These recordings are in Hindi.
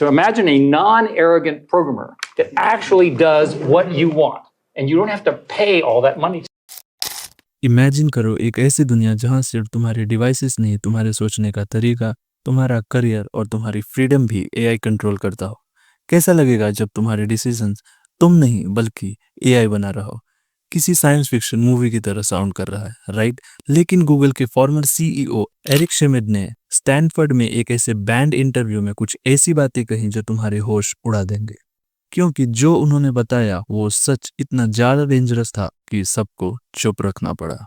So imagine a non-arrogant programmer that actually does what you want, and you don't have to pay all that money. Imagine करो एक ऐसी दुनिया जहां सिर्फ तुम्हारे डिवाइसेस नहीं, तुम्हारे सोचने का तरीका, तुम्हारा करियर और तुम्हारी फ्रीडम भी एआई कंट्रोल करता हो। कैसा लगेगा जब तुम्हारे डिसीजंस तुम नहीं बल्कि एआई बना रहा हो। किसी साइंस फिक्शन मूवी की तरह साउंड कर रहा है, राइट? लेकिन गूगल के फॉर्मर सीईओ एरिक शेमिड ने स्टैनफोर्ड में एक ऐसे बैंड इंटरव्यू में कुछ ऐसी बातें कही जो तुम्हारे होश उड़ा देंगे, क्योंकि जो उन्होंने बताया वो सच इतना ज्यादा डेंजरस था कि सबको चुप रखना पड़ा।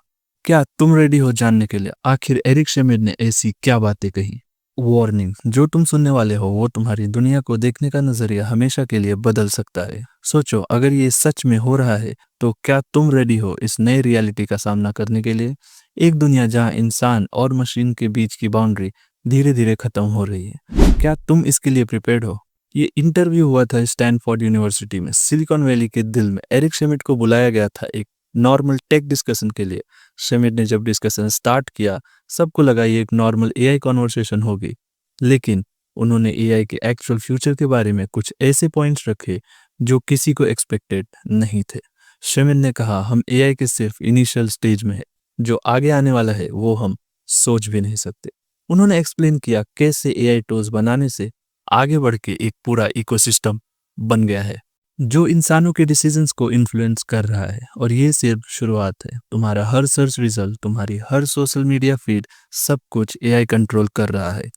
क्या तुम रेडी हो जानने के लिए आखिर एरिक शेमिड ने ऐसी क्या बातें कही? वार्निंग, जो तुम सुनने वाले हो वो तुम्हारी दुनिया को देखने का नजरिया हमेशा के लिए बदल सकता है। सोचो, अगर ये सच में हो रहा है तो क्या तुम रेडी हो इस नए रियलिटी का सामना करने के लिए? एक दुनिया जहां इंसान और मशीन के बीच की बाउंड्री धीरे धीरे खत्म हो रही है। क्या तुम इसके लिए प्रिपेयर्ड हो? ये इंटरव्यू हुआ था स्टैनफोर्ड यूनिवर्सिटी में, सिलिकॉन वैली के दिल में। एरिक शेमिड को बुलाया गया था एक नॉर्मल टेक डिस्कशन के लिए। शेमिड ने जब डिस्कशन स्टार्ट किया, सबको लगा ये एक नॉर्मल एआई कॉन्वर्सेशन होगी, लेकिन उन्होंने एआई के एक्चुअल फ्यूचर के बारे में कुछ ऐसे पॉइंट्स रखे जो किसी को एक्सपेक्टेड नहीं थे। शेमिड ने कहा, हम एआई के सिर्फ इनिशियल स्टेज में है, जो आगे आने वाला है वो हम सोच भी नहीं सकते। उन्होंने एक्सप्लेन किया कैसे एआई टूल्स बनाने से आगे बढ़ के एक पूरा इकोसिस्टम बन गया है जो इंसानों के डिसीजंस को इन्फ्लुएंस कर रहा है। और ये सिर्फ शुरुआत है। तुम्हारा हर सर्च रिजल्ट, तुम्हारी हर सोशल मीडिया फीड, सब कुछ एआई कंट्रोल कर रहा है।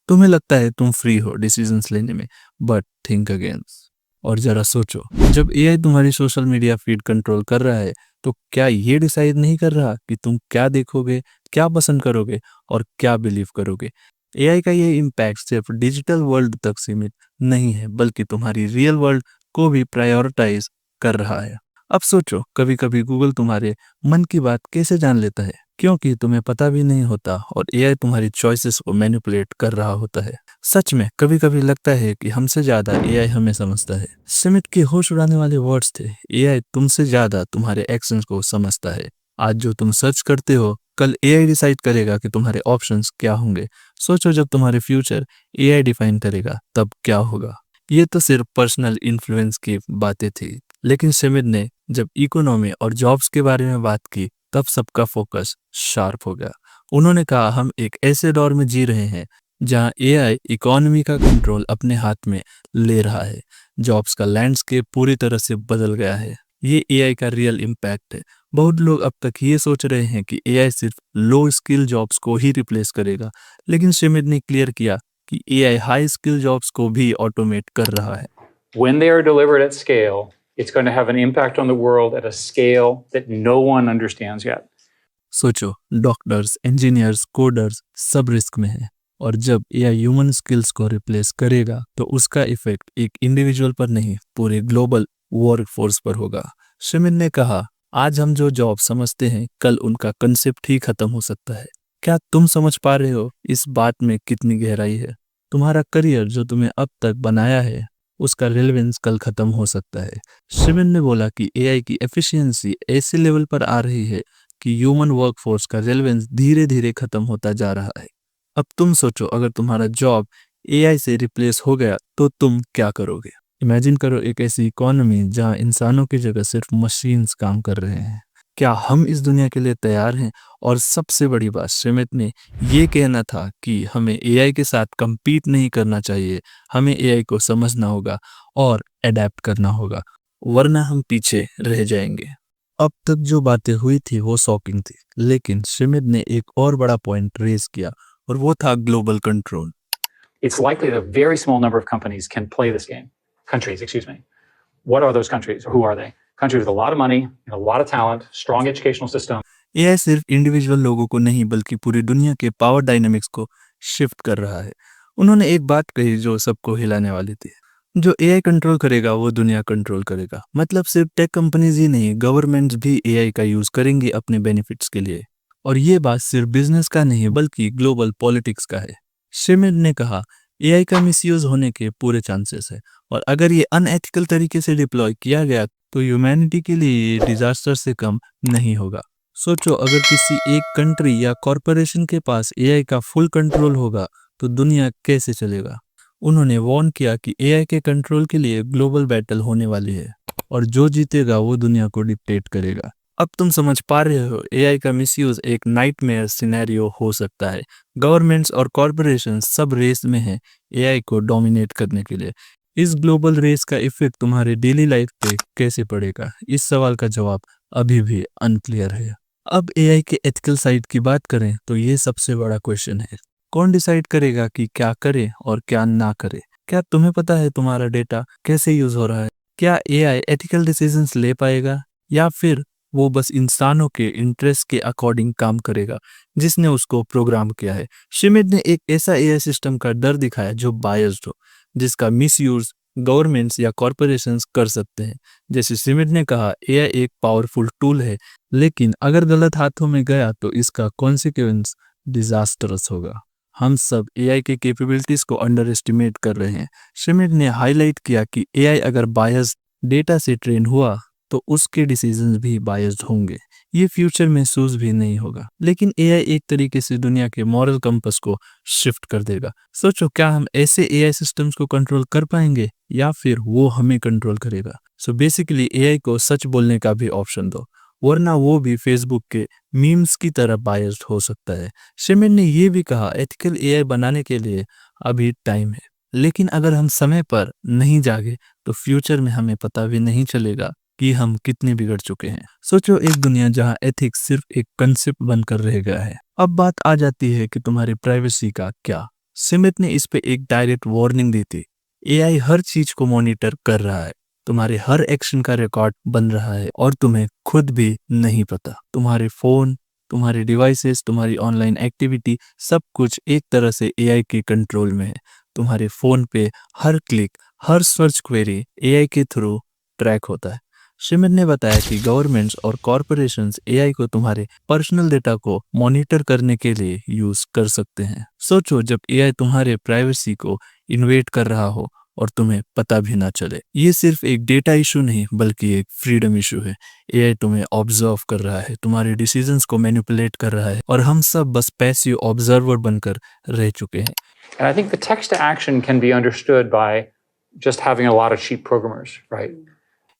तुम्हें लगता है तुम फ्री हो डिसीजंस लेने में, बट थिंक अगेन। और जरा सोचो, जब एआई तुम्हारी सोशल मीडिया फीड कंट्रोल कर रहा है तो क्या ये डिसाइड नहीं कर रहा कि तुम क्या देखोगे, क्या पसंद करोगे और क्या बिलीव करोगे? एआई का ये इम्पैक्ट सिर्फ डिजिटल वर्ल्ड तक सीमित नहीं है, बल्कि तुम्हारी रियल वर्ल्ड को भी प्रायोरिटाइज कर रहा है। अब सोचो, कभी कभी गूगल तुम्हारे मन की बात कैसे जान लेता है, क्योंकि तुम्हें पता भी नहीं होता और एआई तुम्हारी चॉइसेस को मैनिपुलेट कर रहा होता है। सच में कभी कभी लगता है कि हमसे ज्यादा एआई हमें समझता है। स्मिथ के होश उड़ाने वाले वर्ड्स थे, एआई तुमसे ज्यादा तुम्हारे एक्शंस को समझता है। आज जो तुम सर्च करते हो, कल एआई डिसाइड करेगा कि तुम्हारे ऑप्शंस क्या होंगे। सोचो, जब तुम्हारे फ्यूचर एआई डिफाइन करेगा तब क्या होगा? ये तो सिर्फ पर्सनल इन्फ्लुएंस की बातें थी, लेकिन शेमिड ने जब इकोनॉमी और जॉब्स के बारे में बात की तब सबका फोकस शार्प हो गया। उन्होंने कहा, हम एक ऐसे दौर में जी रहे हैं जहां एआई इकोनॉमी का कंट्रोल अपने हाथ में ले रहा है। जॉब्स का लैंडस्केप पूरी तरह से बदल गया है। ये एआई का रियल इम्पैक्ट है। बहुत लोग अब तक ये सोच रहे हैं कि एआई सिर्फ लो स्किल जॉब्स को ही रिप्लेस करेगा, लेकिन शेमिड ने क्लियर किया कि एआई हाई स्किल जॉब्स को भी ऑटोमेट कर रहा है। When they are delivered at scale, it's going to have an impact on the world at a scale that no one understands yet. सोचो, डॉक्टर्स, इंजीनियर्स, कोडर्स सब रिस्क में है, और जब एआई ह्यूमन स्किल्स को रिप्लेस करेगा तो उसका इफेक्ट एक इंडिविजुअल पर नहीं, पूरे ग्लोबल वर्कफोर्स पर होगा। शेमिड ने कहा, आज हम जो जॉब समझते हैं कल उनका कंसेप्ट ही खत्म हो सकता है। क्या तुम समझ पा रहे हो इस बात में कितनी गहराई है? तुम्हारा करियर जो तुम्हें अब तक बनाया है उसका रेलेवेंस कल खत्म हो सकता है। शेमिड ने बोला कि एआई की एफिशिएंसी ऐसे लेवल पर आ रही है कि ह्यूमन वर्कफोर्स का रेलेवेंस धीरे धीरे खत्म होता जा रहा है। अब तुम सोचो, अगर तुम्हारा जॉब एआई से रिप्लेस हो गया तो तुम क्या करोगे? इमेजिन करो एक ऐसी इकोनॉमी जहां इंसानों की जगह सिर्फ मशीन्स काम कर रहे हैं। क्या हम इस दुनिया के लिए तैयार हैं? और सबसे बड़ी बात, शेमिड ने ये कहना था कि हमें एआई के साथ compete नहीं करना चाहिए, हमें एआई को समझना होगा और अडेप्ट करना होगा, वरना हम पीछे रह जाएंगे। अब तक जो बातें हुई थी वो शॉकिंग थी, लेकिन शेमिड ने एक और बड़ा पॉइंट रेज किया और वो था global control. It's likely that a very small number of companies can play this game. Countries, excuse me. What are those countries, or who are they? Countries with a lot of money, and a lot of talent, strong educational system. AI सिर्फ इंडिविजुअल लोगों को नहीं बल्कि पूरी दुनिया के पावर डायनामिक्स को शिफ्ट कर रहा है। उन्होंने एक बात कही जो सबको हिलाने वाली थी, जो एआई कंट्रोल करेगा वो दुनिया कंट्रोल करेगा। मतलब सिर्फ टेक कंपनीज ही नहीं, गवर्नमेंट्स भी एआई का यूज करेंगे अपने बेनिफिट्स के लिए। और ये बात सिर्फ बिजनेस का नहीं बल्कि ग्लोबल पॉलिटिक्स का है। शेमिड ने कहा, एआई का मिसयूज होने के पूरे चांसेस है, और अगर ये अनएथिकल तरीके से डिप्लॉय किया गया तो ह्यूमैनिटी के लिए ये डिजास्टर से कम नहीं होगा। सोचो, अगर किसी एक कंट्री या कॉरपोरेशन के पास एआई का फुल कंट्रोल होगा तो दुनिया कैसे चलेगा? उन्होंने वार्न किया कि एआई के कंट्रोल के लिए ग्लोबल बैटल होने वाली है और जो जीतेगा वो दुनिया को डिक्टेट करेगा। अब तुम समझ पा रहे हो एआई का मिसयूज एक नाइटमेयर सिनेरियो हो सकता है। गवर्नमेंट्स और कॉरपोरेशंस सब रेस में हैं एआई को डोमिनेट करने के लिए। इस ग्लोबल रेस का इफेक्ट तुम्हारे डेली लाइफ पे कैसे पड़ेगा, इस सवाल का जवाब अभी भी अनक्लियर है। अब एआई के एथिकल साइड की बात करें तो ये सबसे बड़ा क्वेश्चन है। कौन डिसाइड करेगा कि क्या करे और क्या ना करे? क्या तुम्हें पता है तुम्हारा डेटा कैसे यूज हो रहा है? क्या एआई एथिकल डिसीजंस ले पाएगा या फिर वो बस इंसानों के इंटरेस्ट के अकॉर्डिंग काम करेगा जिसने उसको प्रोग्राम किया है? शिमित ने एक ऐसा एआई सिस्टम का डर दिखाया जो बायस्ड हो, जिसका मिसयूज गवर्नमेंट्स या कॉरपोरेशंस कर सकते हैं। जैसे शिमित ने कहा, एआई एक पावरफुल टूल है, लेकिन अगर गलत हाथों में गया तो इसका कॉन्सिक्वेंस डिजास्टरस होगा। हम सब एआई के कैपेबिलिटीज को अंडर एस्टिमेट कर रहे हैं। शिमित ने हाईलाइट किया कि एआई अगर बायस्ड डेटा से ट्रेन हुआ तो उसके डिसीजंस भी बायस्ड होंगे। ये फ्यूचर में सूझ भी नहीं होगा, लेकिन एआई एक तरीके से दुनिया के मॉरल कंपस को शिफ्ट कर देगा। सोचो, क्या हम ऐसे एआई सिस्टम्स को कंट्रोल कर पाएंगे या फिर वो हमें कंट्रोल करेगा? सो बेसिकली एआई को सच बोलने का भी ऑप्शन दो, वरना वो भी फेसबुक के मीम्स की तरह बायस्ड हो सकता है। शिमित ने ये भी कहा, एथिकल एआई बनाने के लिए अभी टाइम है, लेकिन अगर हम समय पर नहीं जागे तो फ्यूचर में हमें पता भी नहीं चलेगा कि हम कितने बिगड़ चुके हैं। सोचो, एक दुनिया जहां एथिक्स सिर्फ एक कंसेप्ट बनकर रह गया है। अब बात आ जाती है कि तुम्हारी प्राइवेसी का क्या। शिमित ने इस पे एक डायरेक्ट वार्निंग दी थी। एआई हर चीज को मॉनिटर कर रहा है, तुम्हारे हर एक्शन का रिकॉर्ड बन रहा है और तुम्हें खुद भी नहीं पता। तुम्हारे फोन, तुम्हारे डिवाइसेस, तुम्हारी ऑनलाइन एक्टिविटी, सब कुछ एक तरह से एआई के कंट्रोल में है। तुम्हारे फोन पे हर क्लिक, हर सर्च क्वेरी एआई के थ्रू ट्रैक होता है। शिमित ने बताया कि गवर्नमेंट्स और कॉरपोरेशंस एआई को तुम्हारे पर्सनल डेटा को मॉनिटर करने के लिए यूज कर सकते हैं। सोचो, जब एआई तुम्हारे प्राइवेसी को इन्वेट कर रहा हो और तुम्हें पता भी ना चले। ये सिर्फ एक डेटा इशू नहीं बल्कि एक फ्रीडम इशू है। एआई तुम्हें ऑब्जर्व कर रहा है, तुम्हारे डिसीजंस को मैनिपुलेट कर रहा है और हम सब बस पैसिव ऑब्जर्वर बनकर रह चुके हैं। And I think the text to action can be understood by just having a lot of cheap programmers, right?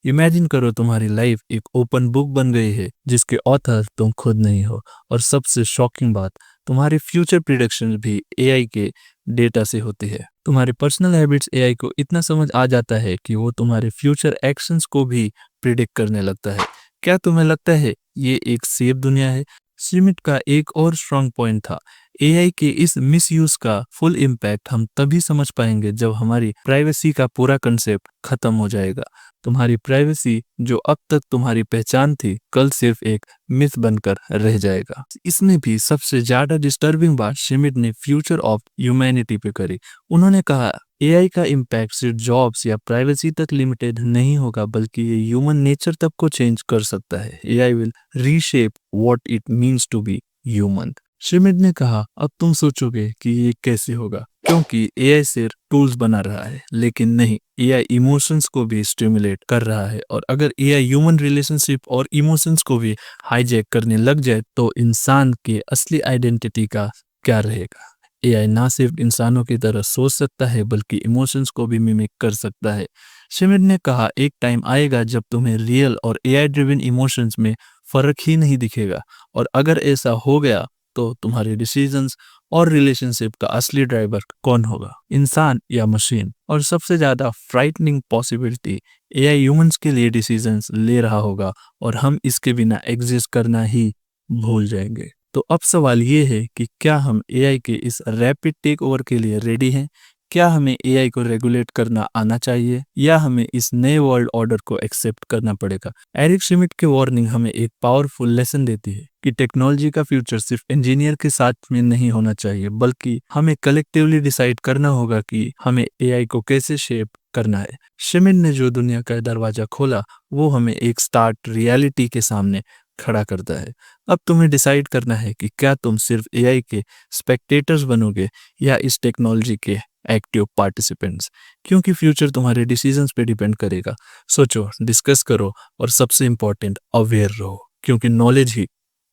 Imagine करो तुम्हारी लाइफ एक ओपन बुक बन गई है जिसके ऑथर तुम खुद नहीं हो, और सबसे शॉकिंग बात, तुम्हारे फ्यूचर प्रिडिक्शन भी एआई के डेटा से होती है। तुम्हारे पर्सनल हैबिट्स एआई को इतना समझ आ जाता है कि वो तुम्हारे फ्यूचर एक्शंस को भी प्रिडिक्ट करने लगता है। क्या तुम्हें लगता है ये एक सेफ दुनिया है? शिमित का एक और स्ट्रॉन्ग पॉइंट था, एआई के इस मिसयूज का फुल इम्पैक्ट हम तभी समझ पाएंगे जब हमारी प्राइवेसी का पूरा कंसेप्ट खत्म हो जाएगा। तुम्हारी प्राइवेसी जो अब तक तुम्हारी पहचान थी, कल सिर्फ एक मिथ बनकर रह जाएगा। इसमें भी सबसे ज्यादा डिस्टर्बिंग बात शिमित ने फ्यूचर ऑफ ह्यूमैनिटी पे करी। उन्होंने कहा, एआई का इम्पैक्ट सिर्फ जॉब्स या प्राइवेसी तक लिमिटेड नहीं होगा, बल्कि ये ह्यूमन नेचर तक को चेंज कर सकता है। AI will reshape what it means to be human. Schmidt ने कहा, अब तुम सोचोगे कि ये कैसे होगा, क्योंकि एआई सिर्फ टूल्स बना रहा है, लेकिन नहीं, एआई इमोशंस को भी स्टिमुलेट कर रहा है। और अगर एआई ह्यूमन रिलेशनशिप और इमोशंस को भी हाईजैक करने लग जाए तो इंसान के असली आइडेंटिटी का क्या रहेगा? एआई ना सिर्फ इंसानों की तरह सोच सकता है बल्कि इमोशंस को भी मिमिक कर सकता है। शिमित ने कहा, एक टाइम आएगा जब तुम्हें रियल और एआई ड्रिवन इमोशंस में फर्क ही नहीं दिखेगा, और अगर ऐसा हो गया तो तुम्हारे डिसीजंस और रिलेशनशिप का असली ड्राइवर कौन होगा, इंसान या मशीन? और सबसे ज्यादा फ्राइटनिंग पॉसिबिलिटी, एआई ह्यूमंस के लिए डिसीजंस ले रहा होगा और हम इसके बिना एग्जिस्ट करना ही भूल जाएंगे। तो अब सवाल ये है कि क्या हम एआई के इस रैपिड टेक ओवर के लिए रेडी हैं? क्या हमें एआई को रेगुलेट करना आना चाहिए या हमें इस नए वर्ल्ड ऑर्डर को एक्सेप्ट करना पड़ेगा? एरिक शिमिट की वार्निंग हमें एक पावरफुल लेसन देती है कि टेक्नोलॉजी का फ्यूचर सिर्फ इंजीनियर के साथ में नहीं होना चाहिए, बल्कि हमें कलेक्टिवली डिसाइड करना होगा कि हमें एआई को कैसे शेप करना है। शिमिट ने जो दुनिया का दरवाजा खोला वो हमें एक स्टार्ट रियलिटी के सामने खड़ा करता है। अब तुम्हें डिसाइड करना है कि क्या तुम सिर्फ एआई के स्पेक्टेटर्स बनोगे या इस टेक्नोलॉजी के एक्टिव पार्टिसिपेंट्स, क्योंकि फ्यूचर तुम्हारे डिसीजंस पे डिपेंड करेगा। सोचो, डिस्कस करो और सबसे इंपॉर्टेंट अवेयर रहो, क्योंकि नॉलेज ही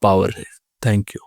पावर है। Thank you.